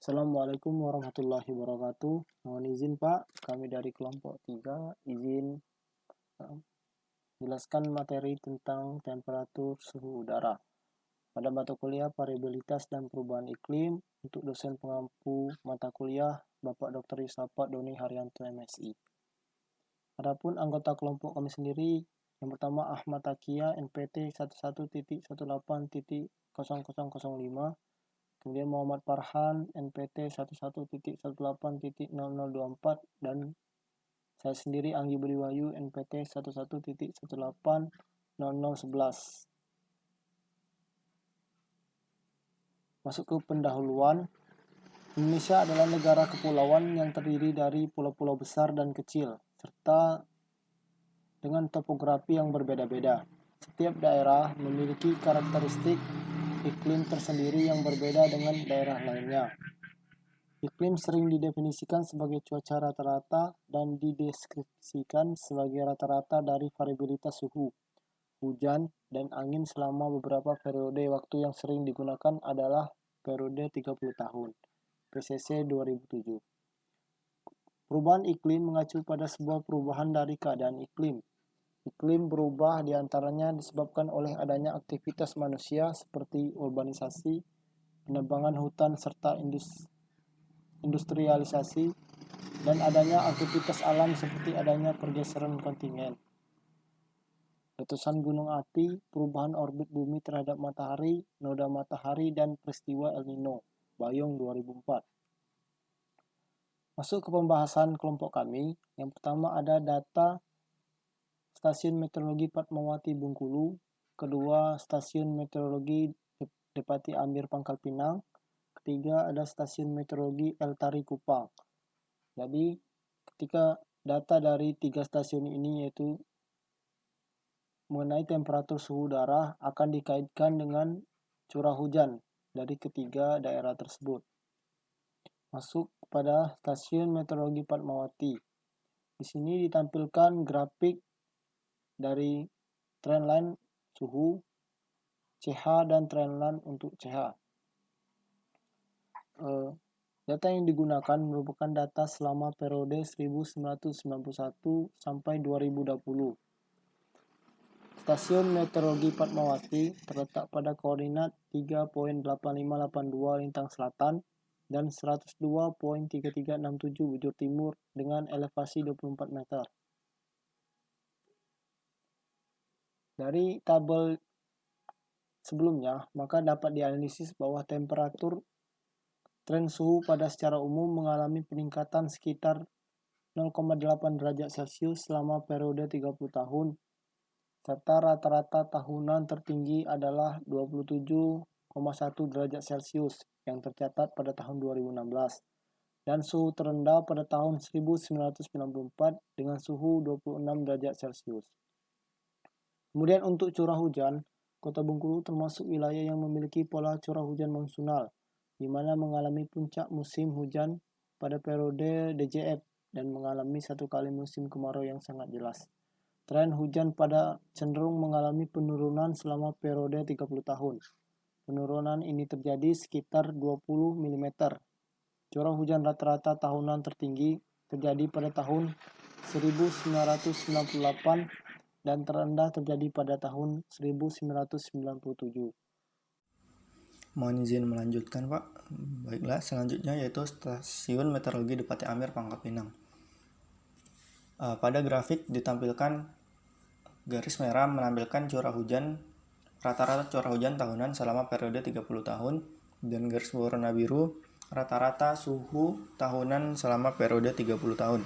Assalamualaikum warahmatullahi wabarakatuh. Mohon izin Pak, kami dari kelompok 3 izin eh, jelaskan materi tentang temperatur suhu udara. Pada mata kuliah variabilitas dan perubahan iklim untuk dosen pengampu mata kuliah Bapak Dr. Yusafat Doni Haryanto MSI. Adapun anggota kelompok kami sendiri, yang pertama Ahmad Takia NPT 11.18.0005, kemudian Muhammad Farhan NPT 11.18.0024, dan saya sendiri Anggi Budi Wahyu NPT 11.18.0011. Masuk ke pendahuluan. Indonesia adalah negara kepulauan yang terdiri dari pulau-pulau besar dan kecil, serta dengan topografi yang berbeda-beda. Setiap daerah memiliki karakteristik iklim tersendiri yang berbeda dengan daerah lainnya. Iklim sering didefinisikan sebagai cuaca rata-rata dan dideskripsikan sebagai rata-rata dari variabilitas suhu, hujan, dan angin selama beberapa periode waktu. Yang sering digunakan adalah periode 30 tahun, PCC 2007. Perubahan iklim mengacu pada sebuah perubahan dari keadaan iklim. Iklim berubah diantaranya disebabkan oleh adanya aktivitas manusia seperti urbanisasi, penebangan hutan, serta industrialisasi, dan adanya aktivitas alam seperti adanya pergeseran kontinen, letusan gunung api, perubahan orbit bumi terhadap matahari, noda matahari, dan peristiwa El Nino, Bayong 2004. Masuk ke pembahasan kelompok kami. Yang pertama ada data Stasiun Meteorologi Fatmawati Bengkulu, kedua Stasiun Meteorologi Depati Amir Pangkal Pinang, ketiga ada Stasiun Meteorologi El Tari Kupang. Jadi ketika data dari 3 stasiun ini, yaitu mengenai temperatur suhu udara, akan dikaitkan dengan curah hujan dari ketiga daerah tersebut. Masuk pada Stasiun Meteorologi Fatmawati. Di sini ditampilkan grafik dari trendline suhu, CH, dan trendline untuk CH. Data yang digunakan merupakan data selama periode 1991 sampai 2020. Stasiun Meteorologi Fatmawati terletak pada koordinat 3.8582 lintang selatan dan 102.3367 bujur timur dengan elevasi 24 meter. Dari tabel sebelumnya, maka dapat dianalisis bahwa temperatur tren suhu pada secara umum mengalami peningkatan sekitar 0,8 derajat Celcius selama periode 30 tahun, serta rata-rata tahunan tertinggi adalah 27,1 derajat Celcius yang tercatat pada tahun 2016, dan suhu terendah pada tahun 1994 dengan suhu 26 derajat Celcius. Kemudian untuk curah hujan, Kota Bengkulu termasuk wilayah yang memiliki pola curah hujan monsunal, di mana mengalami puncak musim hujan pada periode DJF dan mengalami satu kali musim kemarau yang sangat jelas. Tren hujan pada cenderung mengalami penurunan selama periode 30 tahun. Penurunan ini terjadi sekitar 20 mm. Curah hujan rata-rata tahunan tertinggi terjadi pada tahun 1998 dan terendah terjadi pada tahun 1997. Mohon izin melanjutkan, Pak. Baiklah, selanjutnya yaitu Stasiun Meteorologi Depati Amir Pangkal Pinang. Pada grafik ditampilkan garis merah menampilkan curah hujan, rata-rata curah hujan tahunan selama periode 30 tahun, dan garis berwarna biru rata-rata suhu tahunan selama periode 30 tahun.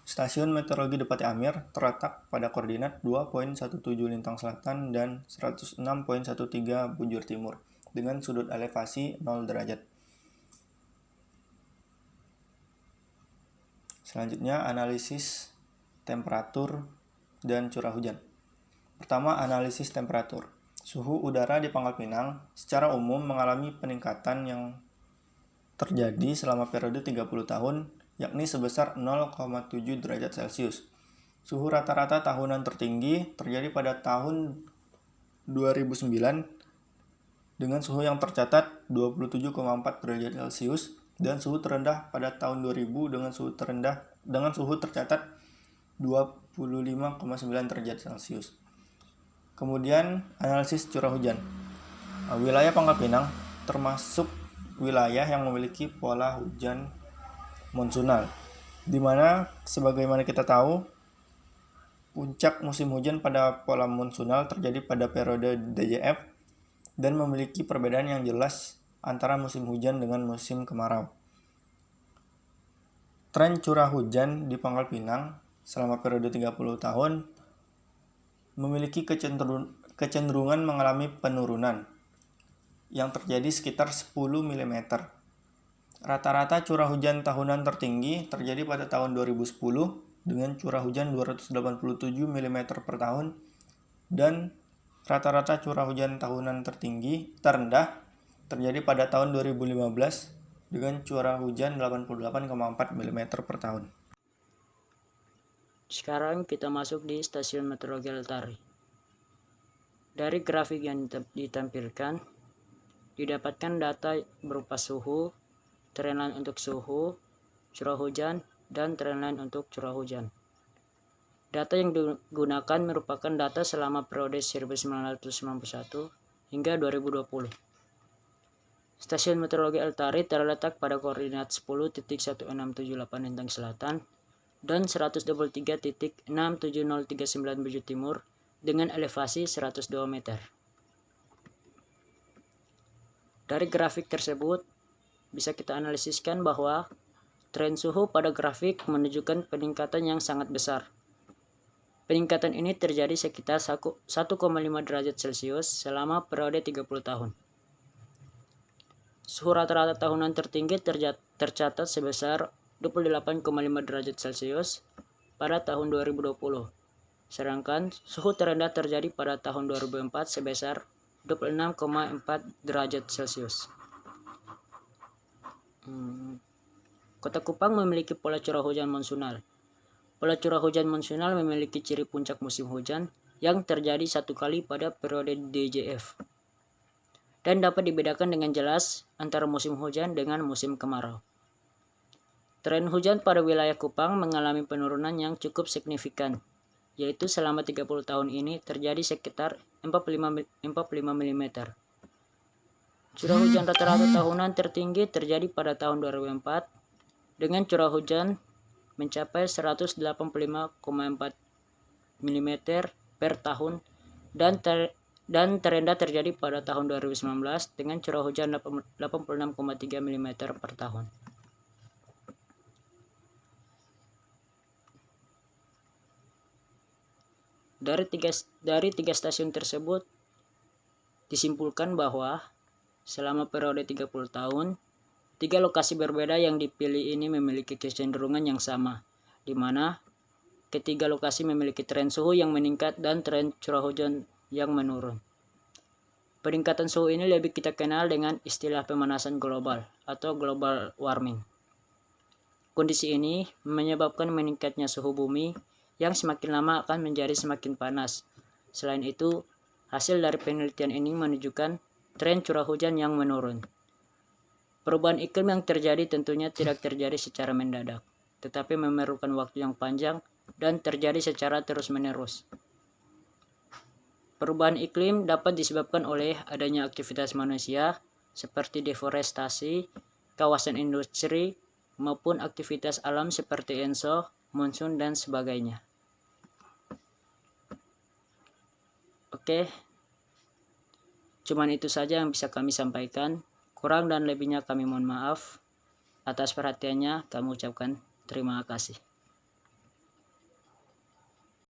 Stasiun Meteorologi Depati Amir terletak pada koordinat 2.17 lintang selatan dan 106.13 bujur timur dengan sudut elevasi 0 derajat. Selanjutnya analisis temperatur dan curah hujan. Pertama, analisis temperatur. Suhu udara di Pangkal Pinang secara umum mengalami peningkatan yang terjadi selama periode 30 tahun, yakni sebesar 0,7 derajat Celcius. Suhu rata-rata tahunan tertinggi terjadi pada tahun 2009 dengan suhu yang tercatat 27,4 derajat Celcius dan suhu terendah pada tahun 2000 dengan suhu tercatat 25,9 derajat Celcius. Kemudian analisis curah hujan. Wilayah Pangkal Pinang termasuk wilayah yang memiliki pola hujan monsunal, di mana sebagaimana kita tahu puncak musim hujan pada pola monsunal terjadi pada periode DJF dan memiliki perbedaan yang jelas antara musim hujan dengan musim kemarau. Tren curah hujan di Pangkal Pinang selama periode 30 tahun memiliki kecenderungan mengalami penurunan yang terjadi sekitar 10 mm. Rata-rata curah hujan tahunan tertinggi terjadi pada tahun 2010 dengan curah hujan 287 mm per tahun, dan rata-rata curah hujan tahunan terendah terjadi pada tahun 2015 dengan curah hujan 88,4 mm per tahun. Sekarang kita masuk di stasiun meteorologi Altari. Dari grafik yang ditampilkan, didapatkan data berupa suhu, trendline untuk suhu, curah hujan, dan trendline untuk curah hujan. Data yang digunakan merupakan data selama periode 1991 hingga 2020. Stasiun meteorologi Altari terletak pada koordinat 10.1678 lintang selatan dan 123.67039 bujur timur dengan elevasi 102 meter. Dari grafik tersebut, bisa kita analisiskan bahwa tren suhu pada grafik menunjukkan peningkatan yang sangat besar. Peningkatan ini terjadi sekitar 1,5 derajat Celcius selama periode 30 tahun. Suhu rata-rata tahunan tertinggi tercatat sebesar 28,5 derajat Celcius pada tahun 2020. Sedangkan suhu terendah terjadi pada tahun 2004 sebesar 26,4 derajat Celcius. Kota Kupang memiliki pola curah hujan monsunal. Pola curah hujan monsunal memiliki ciri puncak musim hujan yang terjadi satu kali pada periode DJF, dan dapat dibedakan dengan jelas antara musim hujan dengan musim kemarau. Tren hujan pada wilayah Kupang mengalami penurunan yang cukup signifikan, yaitu selama 30 tahun ini terjadi sekitar 45 mm. Curah hujan rata-rata tahunan tertinggi terjadi pada tahun 2004 dengan curah hujan mencapai 185,4 mm per tahun, dan terendah terjadi pada tahun 2019 dengan curah hujan 86,3 mm per tahun. Dari tiga stasiun tersebut disimpulkan bahwa selama periode 30 tahun, 3 lokasi berbeda yang dipilih ini memiliki kecenderungan yang sama, di mana ketiga lokasi memiliki tren suhu yang meningkat dan tren curah hujan yang menurun. Peningkatan suhu ini lebih kita kenal dengan istilah pemanasan global atau global warming. Kondisi ini menyebabkan meningkatnya suhu bumi yang semakin lama akan menjadi semakin panas. Selain itu, hasil dari penelitian ini menunjukkan tren curah hujan yang menurun. Perubahan iklim yang terjadi tentunya tidak terjadi secara mendadak, tetapi memerlukan waktu yang panjang dan terjadi secara terus-menerus. Perubahan iklim dapat disebabkan oleh adanya aktivitas manusia seperti deforestasi, kawasan industri, maupun aktivitas alam seperti ENSO, monsun, dan sebagainya. Oke, cuman itu saja yang bisa kami sampaikan. Kurang dan lebihnya kami mohon maaf. Atas perhatiannya kami ucapkan terima kasih.